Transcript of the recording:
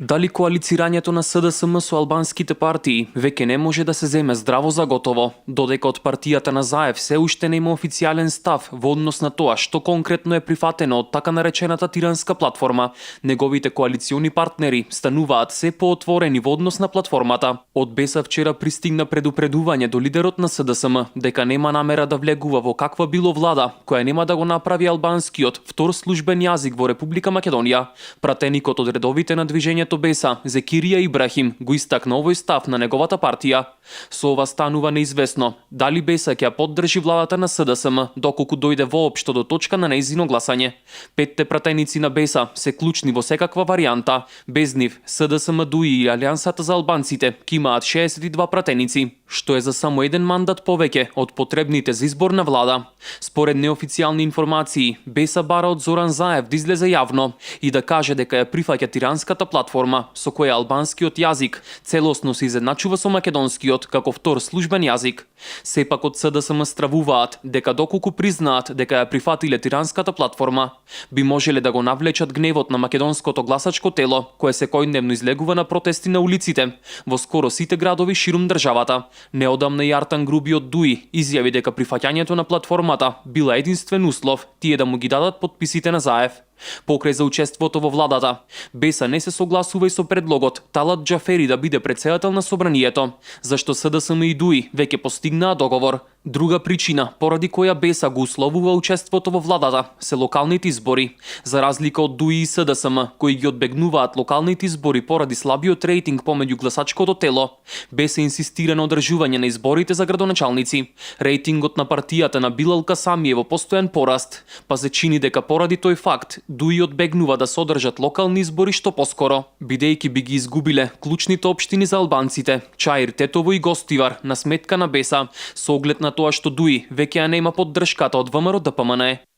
Дали коалицирањето на СДСМ со албанските партии веќе не може да се земе здраво за готово, додека од партијата на Заев се уште нема официјален став во однос на тоа што конкретно е прифатено од така наречената тиранска платформа. Неговите коалициони партнери стануваат се поотворени во однос на платформата. Од БЕСА вчера пристигна предупредување до лидерот на СДСМ дека нема намера да влегува во каква било влада која нема да го направи албанскиот втор службен јазик во Република Македонија. Пратеникот од редовите на движењето БЕСА, Зекирија Ибрахим, го истакна овој став на неговата партија. Со ова станува неизвестно дали БЕСА ќе поддржи владата на СДСМ доколку дојде воопшто до точка на нејзино гласање. Петте пратеници на БЕСА се клучни во секаква варијанта. Без нив СДСМ, ДУИ и Алијансата за албанците ќе имаат 62 пратеници, што е за само еден мандат повеќе од потребните за избор на влада. Според неофицијални информации, БЕСА бара од Зоран Заев да излезе јавно и да каже дека ја прифаќа тиранската платформа со која албанскиот јазик целосно се изедначува со македонскиот како втор службен јазик. Сепак од СДСМ стравуваат дека доколку признаат дека ја прифатиле тиранската платформа, би можеле да го навлечат гневот на македонското гласачко тело, кое секојдневно излегува на протести на улиците во скоро сите градови ширум државата. Неодамна и Артан Груби од ДУИ изјави дека прифаќањето на платформата била единствен услов тие да му ги дадат подписите на Заев. Покрај за учеството во владата, БЕСА не се согласува и со предлогот Талат Џафери да биде претседател на собранието, зашто СДСМ и ДУИ веќе постигнаа договор. Друга причина поради која БЕСА го условува учеството во владата се локалните избори. За разлика од ДУИ и СДСМ, кои ги одбегнуваат локалните избори поради слабиот рейтинг помеѓу гласачкото тело, БЕСА инсистира на одржување на изборите за градоначалници. Рейтингот на партијата на Билал Касами е во постојан пораст, па се чини дека поради тој факт ДУИ одбегнува да се одржат локални избори што поскоро, бидејќи би ги изгубиле клучните општини за албанците Чаир, Тетово и Гостивар на сметка на БЕСА, со оглед на тоа што ДУИ веќе ја нема поддршката од ВМРО ДПМН.